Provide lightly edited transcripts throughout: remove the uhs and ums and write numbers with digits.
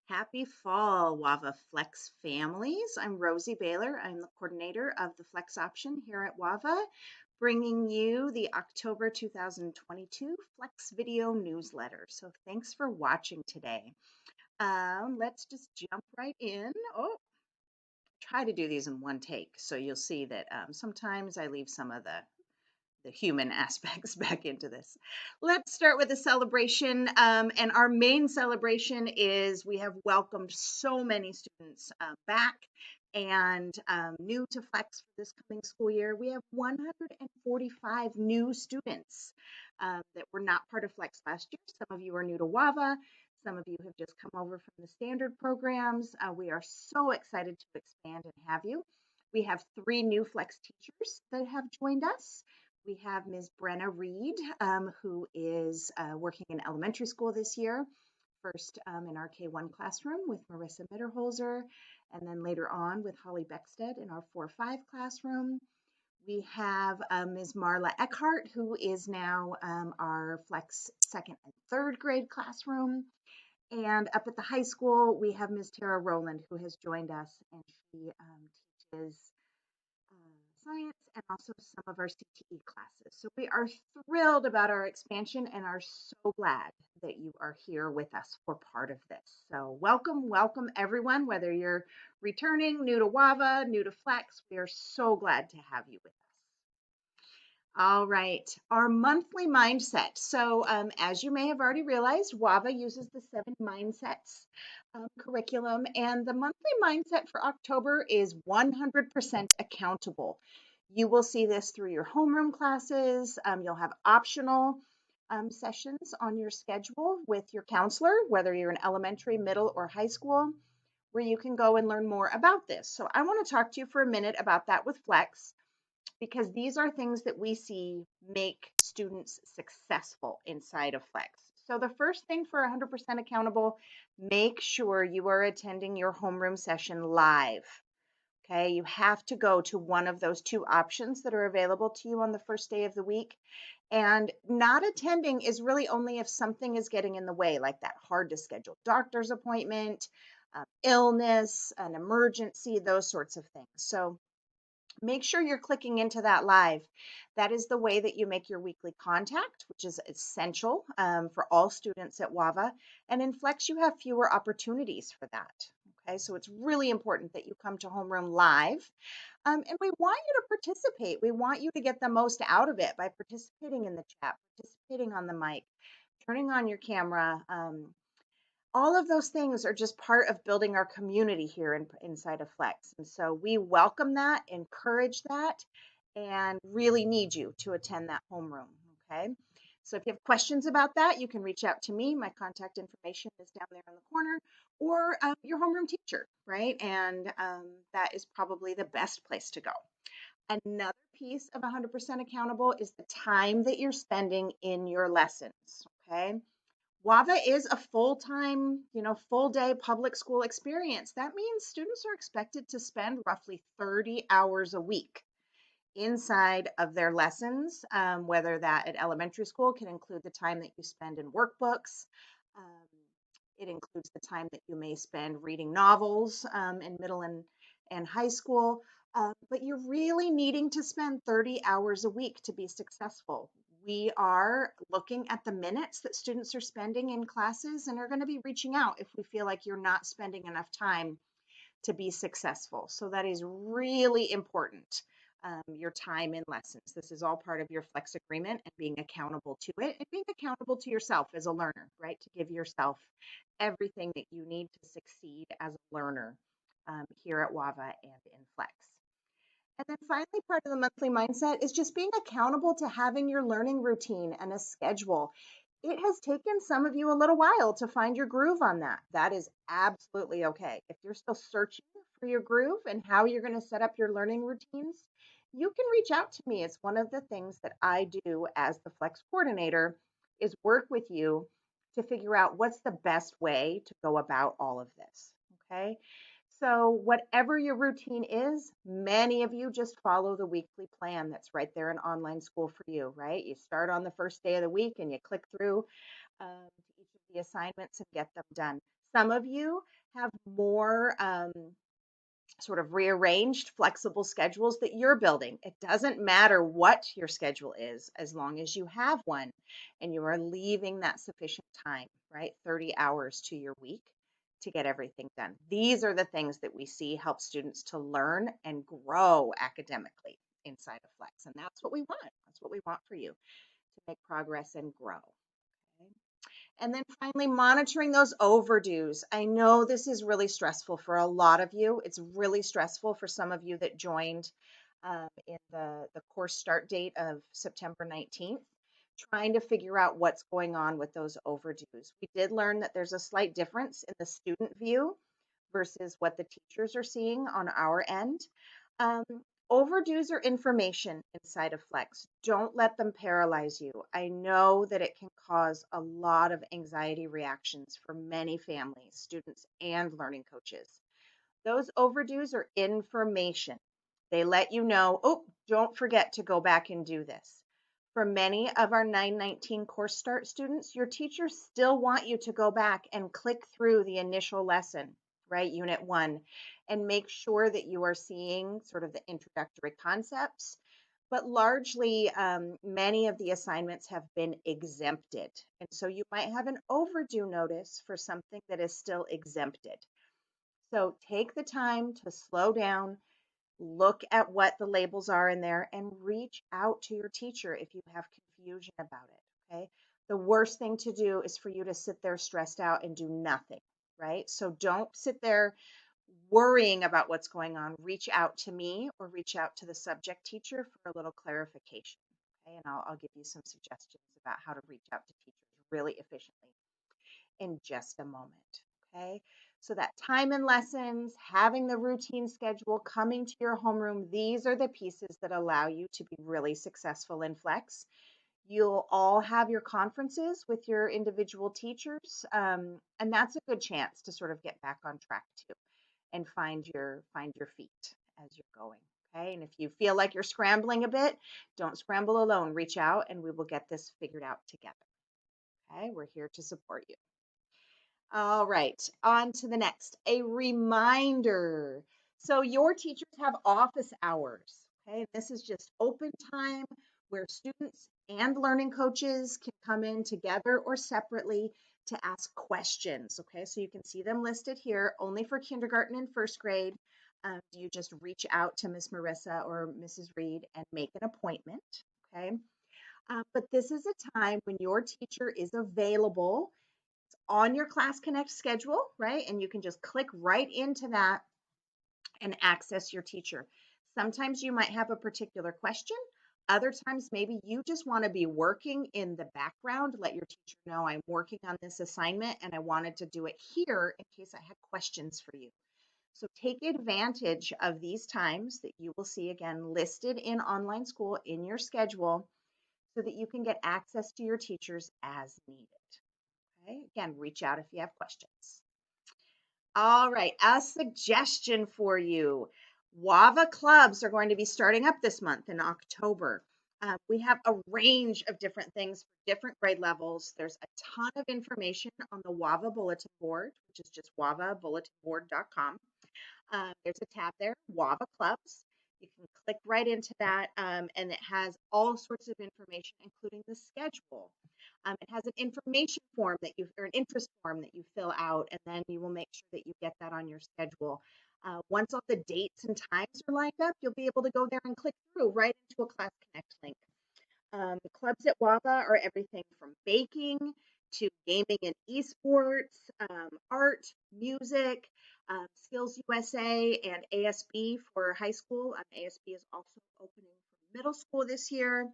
Happy fall, WAVA Flex families. I'm Rosie Bailer. I'm the coordinator of the Flex option here at WAVA, bringing you the October 2022 Flex video newsletter. So thanks for watching today. Let's just jump right in. Try to do these in one take. So you'll see that sometimes I leave some of the human aspects back into this. Let's start with a celebration. And our main celebration is we have welcomed so many students back and new to Flex for this coming school year. We have 145 new students that were not part of Flex last year. Some of you are new to WAVA. Some of you have just come over from the standard programs. We are so excited to expand and have you. We have 3 new Flex teachers that have joined us. We have Ms. Brenna Reed, who is working in elementary school this year, first in our K1 classroom with Marissa Mitterholzer, and then later on with Holly Beckstead in our 4-5 classroom. We have Ms. Marla Eckhart, who is now our Flex 2nd and 3rd grade classroom. And up at the high school, we have Ms. Tara Rowland, who has joined us, and she teaches science and also some of our CTE classes. So we are thrilled about our expansion and are so glad that you are here with us for part of this. So welcome, welcome everyone, whether you're returning, new to WAVA, new to Flex, we are so glad to have you with us. All right, our monthly mindset. So as you may have already realized, WAVA uses the 7 mindsets curriculum, and the monthly mindset for October is 100% accountable. You will see this through your homeroom classes. You'll have optional sessions on your schedule with your counselor, whether you're in elementary, middle, or high school, where you can go and learn more about this. So I want to talk to you for a minute about that with Flex, because these are things that we see make students successful inside of Flex. So the first thing for 100% accountable, make sure you are attending your homeroom session live. Okay, you have to go to one of those 2 options that are available to you on the first day of the week. And not attending is really only if something is getting in the way, like that hard to schedule doctor's appointment, illness, an emergency, those sorts of things. So make sure you're clicking into that live. That is the way that you make your weekly contact, which is essential for all students at WAVA. And in Flex, you have fewer opportunities for that. Okay, so it's really important that you come to homeroom live. And we want you to participate. We want you to get the most out of it by participating in the chat, participating on the mic, turning on your camera. All of those things are just part of building our community here inside of Flex. And so we welcome that, encourage that, and really need you to attend that homeroom, okay? So if you have questions about that, you can reach out to me. My contact information is down there in the corner, or your homeroom teacher, right? And that is probably the best place to go. Another piece of 100% accountable is the time that you're spending in your lessons, okay? WAVA is a full-time, full-day public school experience. That means students are expected to spend roughly 30 hours a week inside of their lessons, whether that at elementary school can include the time that you spend in workbooks. It includes the time that you may spend reading novels in middle and high school. But you're really needing to spend 30 hours a week to be successful. We are looking at the minutes that students are spending in classes and are going to be reaching out if we feel like you're not spending enough time to be successful. So that is really important, your time in lessons. This is all part of your Flex agreement and being accountable to it and being accountable to yourself as a learner, right? To give yourself everything that you need to succeed as a learner here at WAVA and in Flex. And then finally, part of the monthly mindset is just being accountable to having your learning routine and a schedule. It has taken some of you a little while to find your groove on that. That is absolutely okay. If you're still searching for your groove and how you're going to set up your learning routines, you can reach out to me. It's one of the things that I do as the Flex coordinator is work with you to figure out what's the best way to go about all of this, okay? So whatever your routine is, many of you just follow the weekly plan that's right there in online school for you, right? You start on the first day of the week and you click through to each of the assignments and get them done. Some of you have more sort of rearranged, flexible schedules that you're building. It doesn't matter what your schedule is as long as you have one and you are leaving that sufficient time, right? 30 hours to your week to get everything done. These are the things that we see help students to learn and grow academically inside of Flex. And that's what we want. That's what we want for you, to make progress and grow. Okay? And then finally, monitoring those overdues. I know this is really stressful for a lot of you. It's really stressful for some of you that joined in the course start date of September 19th, trying to figure out what's going on with those overdues. We did learn that there's a slight difference in the student view versus what the teachers are seeing on our end. Um, Overdues are information inside of Flex. Don't let them paralyze you. I know that it can cause a lot of anxiety reactions for many families, students, and learning coaches. Those overdues are information. They let you know, oh, don't forget to go back and do this. For many of our 919 course start students, your teachers still want you to go back and click through the initial lesson, right? Unit 1, and make sure that you are seeing sort of the introductory concepts. But largely, many of the assignments have been exempted. And so you might have an overdue notice for something that is still exempted. So take the time to slow down, look at what the labels are in there, and reach out to your teacher if you have confusion about it. Okay. The worst thing to do is for you to sit there stressed out and do nothing, right? So don't sit there worrying about what's going on. Reach out to me or reach out to the subject teacher for a little clarification. Okay. And I'll give you some suggestions about how to reach out to teachers really efficiently in just a moment. Okay. So that time and lessons, having the routine schedule, coming to your homeroom, these are the pieces that allow you to be really successful in Flex. You'll all have your conferences with your individual teachers, and that's a good chance to sort of get back on track too and find your feet as you're going. Okay. And if you feel like you're scrambling a bit, don't scramble alone. Reach out and we will get this figured out together. Okay. We're here to support you. All right, on to the next. A reminder. So your teachers have office hours. Okay, this is just open time where students and learning coaches can come in together or separately to ask questions. Okay, so you can see them listed here only for kindergarten and first grade. You just reach out to Miss Marissa or Mrs. Reed and make an appointment. Okay, but this is a time when your teacher is available on your Class Connect schedule, right? And you can just click right into that and access your teacher. Sometimes you might have a particular question. Other times, maybe you just want to be working in the background. Let your teacher know I'm working on this assignment and I wanted to do it here in case I had questions for you. So take advantage of these times that you will see again listed in online school in your schedule so that you can get access to your teachers as needed. Okay, again, reach out if you have questions. All right, a suggestion for you. WAVA clubs are going to be starting up this month in October. We have a range of different things for different grade levels. There's a ton of information on the WAVA bulletin board, which is just wavabulletinboard.com. There's a tab there, WAVA clubs. You can click right into that, and it has all sorts of information, including the schedule. It has an information form that you, or an interest form that you fill out, and then you will make sure that you get that on your schedule. Once all the dates and times are lined up, you'll be able to go there and click through right into a Class Connect link. The clubs at WAVA are everything from baking to gaming and esports, art, music, Skills USA, and ASB for high school. ASB is also opening for middle school this year.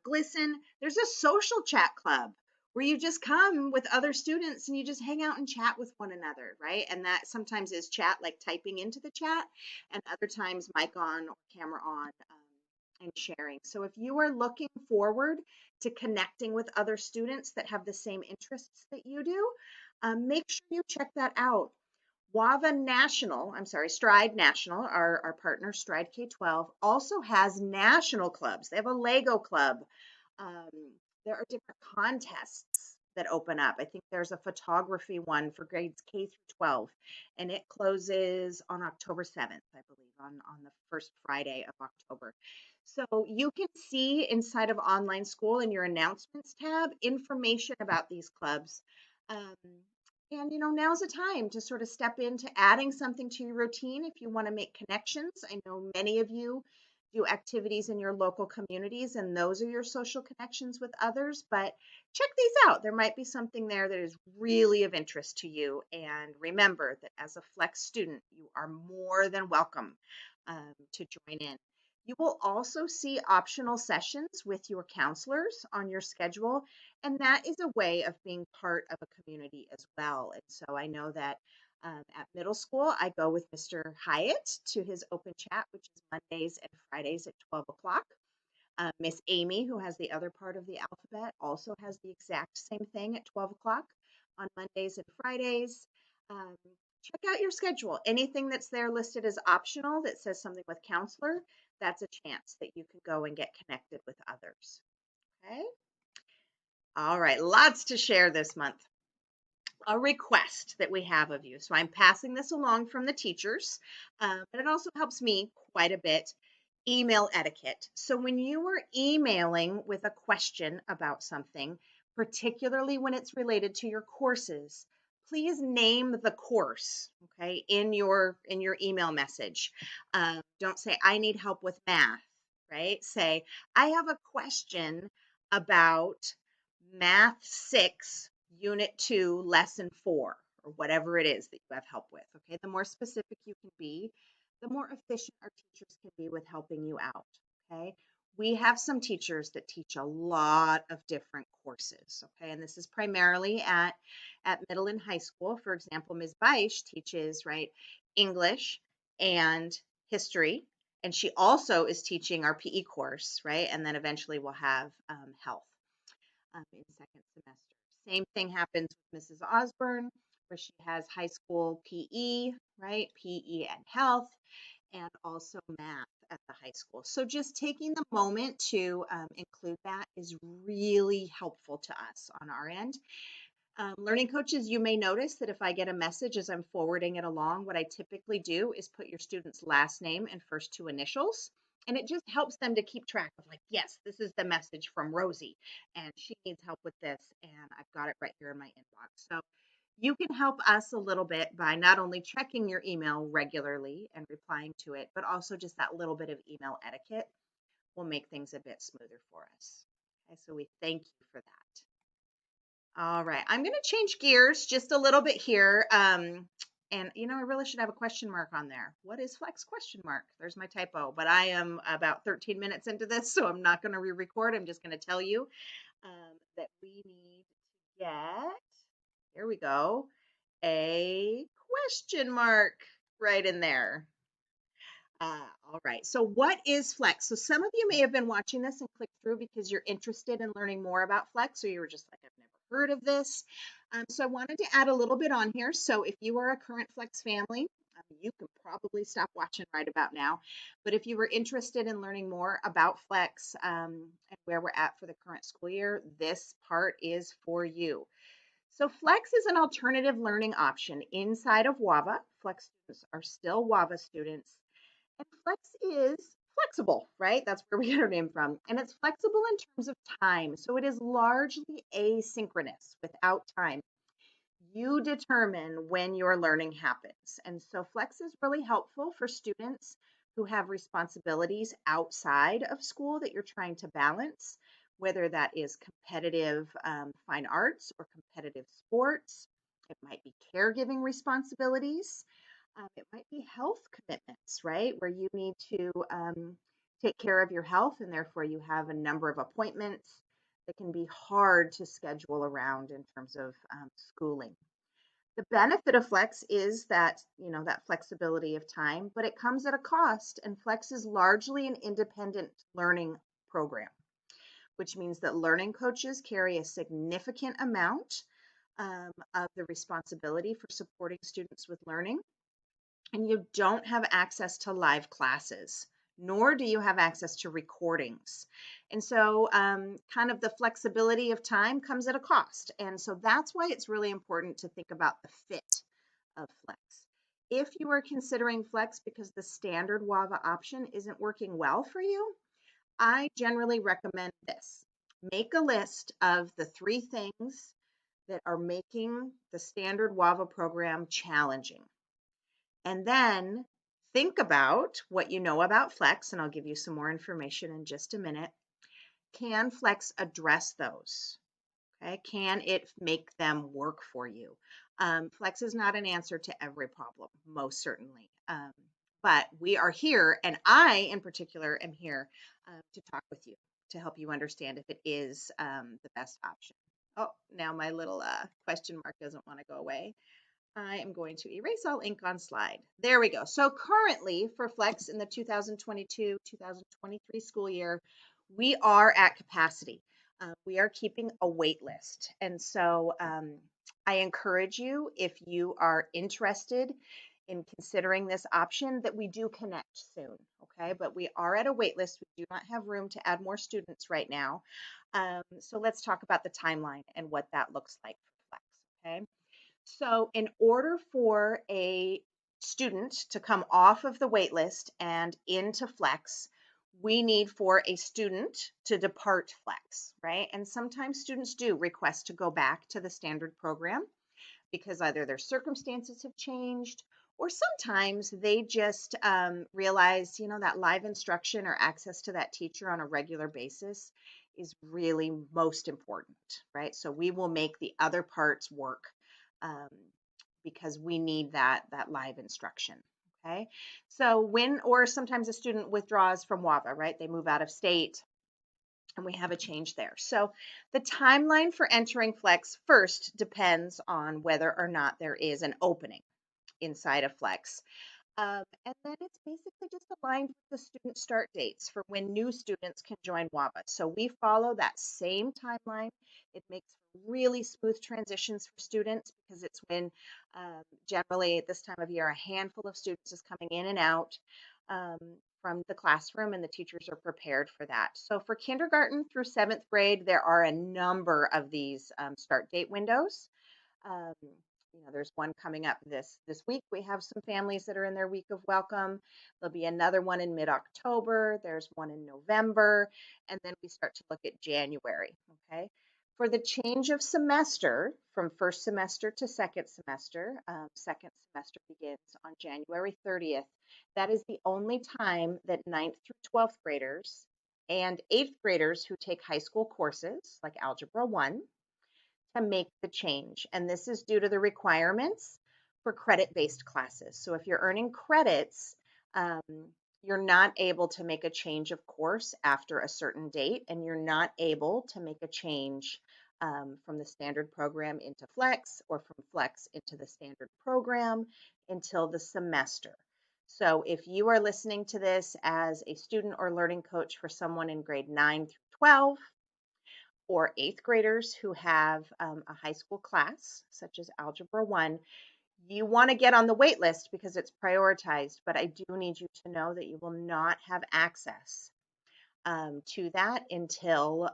Glisten, there's a social chat club where you just come with other students and you just hang out and chat with one another, right? And that sometimes is chat like typing into the chat, and other times mic on or camera on. And sharing. So if you are looking forward to connecting with other students that have the same interests that you do, make sure you check that out. WAVA National, Stride National, our partner Stride K-12, also has national clubs. They have a Lego club. There are different contests that open up. I think there's a photography one for grades K through 12, and it closes on October 7th, I believe, on the first Friday of October. So you can see inside of online school in your announcements tab information about these clubs. Um, and now's the time to sort of step into adding something to your routine if you want to make connections. I know many of you do activities in your local communities, and those are your social connections with others. But check these out. There might be something there that is really of interest to you. And remember that as a Flex student, you are more than welcome to join in. You will also see optional sessions with your counselors on your schedule, and that is a way of being part of a community as well. And so I know that at middle school, I go with Mr. Hyatt to his open chat, which is Mondays and Fridays at 12 o'clock. Miss Amy, who has the other part of the alphabet, also has the exact same thing at 12 o'clock on Mondays and Fridays. Um, Check out your schedule. Anything that's there listed as optional that says something with counselor, that's a chance that you can go and get connected with others. Okay. All right. Lots to share this month. A request that we have of you. So I'm passing this along from the teachers, but it also helps me quite a bit. Email etiquette. So when you are emailing with a question about something, particularly when it's related to your courses, please name the course, okay, in your email message. Don't say I need help with math, right? Say I have a question about math 6 unit 2 lesson 4, or whatever it is that you have help with. Okay, the more specific you can be, the more efficient our teachers can be with helping you out. Okay, we have some teachers that teach a lot of different courses. Okay, and this is primarily at middle and high school. For example, Ms. Beisch teaches English and history, and she also is teaching our PE course, right? And then eventually we'll have health in second semester. Same thing happens with Mrs. Osborne, where she has high school PE, right? PE and health, and also math at the high school. So just taking the moment to include that is really helpful to us on our end. Learning coaches, you may notice that if I get a message as I'm forwarding it along, what I typically do is put your student's last name and first 2 initials. And it just helps them to keep track of yes, this is the message from Rosie, and she needs help with this, and I've got it right here in my inbox. So you can help us a little bit by not only checking your email regularly and replying to it, but also just that little bit of email etiquette will make things a bit smoother for us. Okay, so we thank you for that. All right, I'm going to change gears just a little bit here. And I really should have a question mark on there. What is Flex question mark? There's my typo, but I am about 13 minutes into this, so I'm not going to re-record. I'm just going to tell you that we need to get, here we go, a question mark right in there. All right, so what is Flex? So some of you may have been watching this and clicked through because you're interested in learning more about Flex, or you were just like, I've never heard of this. So I wanted to add a little bit on here. So if you are a current Flex family, you can probably stop watching right about now. But if you were interested in learning more about Flex and where we're at for the current school year, this part is for you. So Flex is an alternative learning option inside of WAVA. Flex students are still WAVA students. And Flex is flexible, right? That's where we get our name from. And it's flexible in terms of time. So it is largely asynchronous without time. You determine when your learning happens. And so Flex is really helpful for students who have responsibilities outside of school that you're trying to balance, whether that is competitive fine arts or competitive sports. It might be caregiving responsibilities. It might be health commitments, right? Where you need to take care of your health and therefore you have a number of appointments that can be hard to schedule around in terms of schooling. The benefit of Flex is that, that flexibility of time, but it comes at a cost. And Flex is largely an independent learning program, which means that learning coaches carry a significant amount of the responsibility for supporting students with learning. And you don't have access to live classes. nor do you have access to recordings. And so, kind of the flexibility of time comes at a cost. And so that's why it's really important to think about the fit of Flex. If you are considering Flex because the standard WAVA option isn't working well for you, I generally recommend this. Make a list of the 3 things that are making the standard WAVA program challenging. And then think about what you know about Flex, and I'll give you some more information in just a minute. Can Flex address those? Okay, can it make them work for you? Flex is not an answer to every problem, most certainly. But we are here, and I in particular am here to talk with you to help you understand if it is the best option. Oh, now my little question mark doesn't want to go away. I am going to erase all ink on slide. There we go. So currently for Flex in the 2022-2023 school year, we are at capacity. We are keeping a wait list. And so I encourage you, if you are interested in considering this option, that we do connect soon, okay? But we are at a wait list. We do not have room to add more students right now. So let's talk about the timeline and what that looks like for Flex, okay? So in order for a student to come off of the wait list and into Flex, we need for a student to depart Flex, right? And sometimes students do request to go back to the standard program because either their circumstances have changed or sometimes they just realize, that live instruction or access to that teacher on a regular basis is really most important, right? So we will make the other parts work um, because we need that live instruction. Okay, so when or sometimes a student withdraws from WAVA, right? They move out of state and we have a change there. So the timeline for entering Flex first depends on whether or not there is an opening inside of Flex. And then it's basically just aligned with the student start dates for when new students can join WAVA. So we follow that same timeline. It makes really smooth transitions for students because it's when generally at this time of year, a handful of students is coming in and out um, from the classroom and the teachers are prepared for that. So for kindergarten through 7th grade, there are a number of these start date windows. Um, there's one coming up this week. We have some families that are in their week of welcome. There'll be another one in mid-October. There's one in November, and then we start to look at January. Okay. For the change of semester from first semester to second semester begins on January 30th. That is the only time that 9th through 12th graders and 8th graders who take high school courses like Algebra 1 to make the change. And this is due to the requirements for credit-based classes. So if you're earning credits, um, you're not able to make a change of course after a certain date, and you're not able to make a change from the standard program into Flex or from Flex into the standard program until the semester. So if you are listening to this as a student or learning coach for someone in grade 9 through 12, or 8th graders who have a high school class, such as Algebra 1, you want to get on the wait list because it's prioritized, but I do need you to know that you will not have access to that until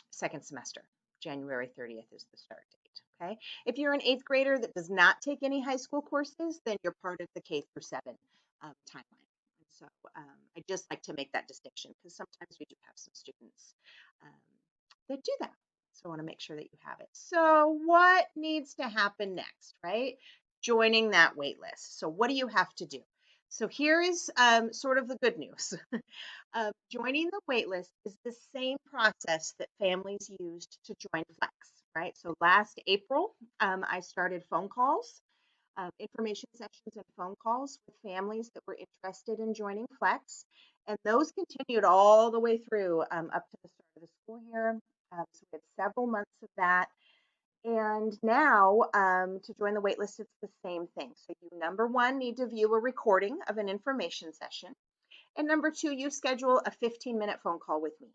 second semester. January 30th is the start date, okay? If you're an 8th grader that does not take any high school courses, then you're part of the K through 7 timeline. So I just like to make that distinction because sometimes we do have some students um, that do that. So I want to make sure that you have it. So what needs to happen next, right? Joining that wait list. So what do you have to do? So here is sort of the good news. Joining the wait list is the same process that families used to join Flex, right? So last April, I started phone calls, information sessions and phone calls with families that were interested in joining Flex. And those continued all the way through up to the start of the school year. So we had several months of that. And now to join the waitlist, it's the same thing. So you, number one, need to view a recording of an information session. And number two, you schedule a 15-minute phone call with me.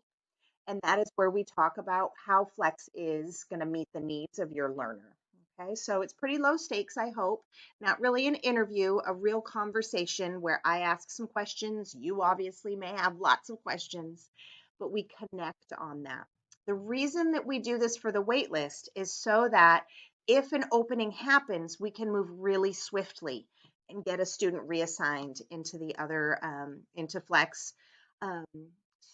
And that is where we talk about how Flex is going to meet the needs of your learner. Okay, so it's pretty low stakes, I hope. Not really an interview, a real conversation where I ask some questions. You obviously may have lots of questions, but we connect on that. The reason that we do this for the wait list is so that if an opening happens, we can move really swiftly and get a student reassigned into the other, into Flex. Um,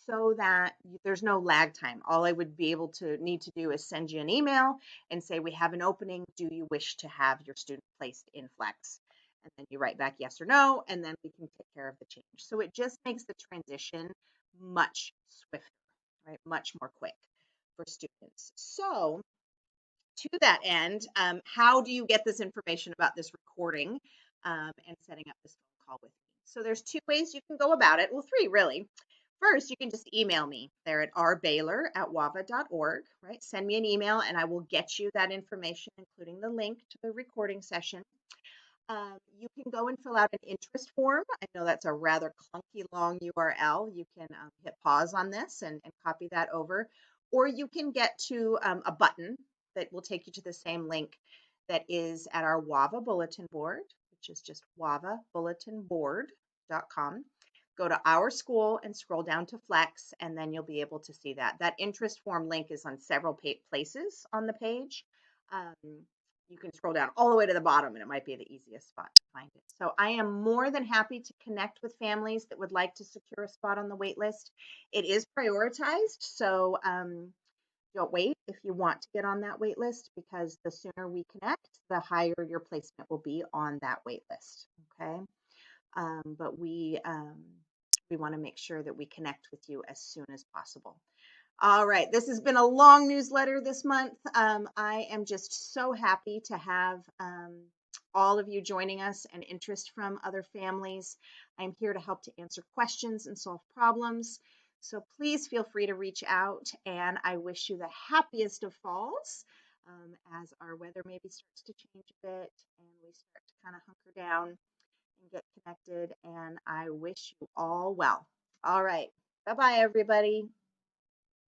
so that there's no lag time. All I would be able to need to do is send you an email and say, we have an opening. Do you wish to have your student placed in Flex? And then you write back yes or no, and then we can take care of the change. So it just makes the transition much swifter, right? Much more quick for students. So to that end, how do you get this information about this recording and setting up this phone call with me? So there's two ways you can go about it. Well, three really. First, you can just email me there at rbailer@wava.org, right? Send me an email and I will get you that information, including the link to the recording session. You can go and fill out an interest form. I know that's a rather clunky long URL. You can hit pause on this and copy that over, or you can get to a button that will take you to the same link that is at our WAVA bulletin board, which is just wavabulletinboard.com. Go to our school and scroll down to Flex, and then you'll be able to see that. That interest form link is on several places on the page. You can scroll down all the way to the bottom and it might be the easiest spot to find it. So I am more than happy to connect with families that would like to secure a spot on the wait list. It is prioritized, so don't wait if you want to get on that wait list, because the sooner we connect, the higher your placement will be on that wait list. Okay, but we want to make sure that we connect with you as soon as possible. All right, this has been a long newsletter this month. I am just so happy to have all of you joining us and interest from other families. I'm here to help to answer questions and solve problems. So please feel free to reach out, and I wish you the happiest of falls as our weather maybe starts to change a bit and we start to kind of hunker down and get connected. And I wish you all well. All right, bye-bye, everybody.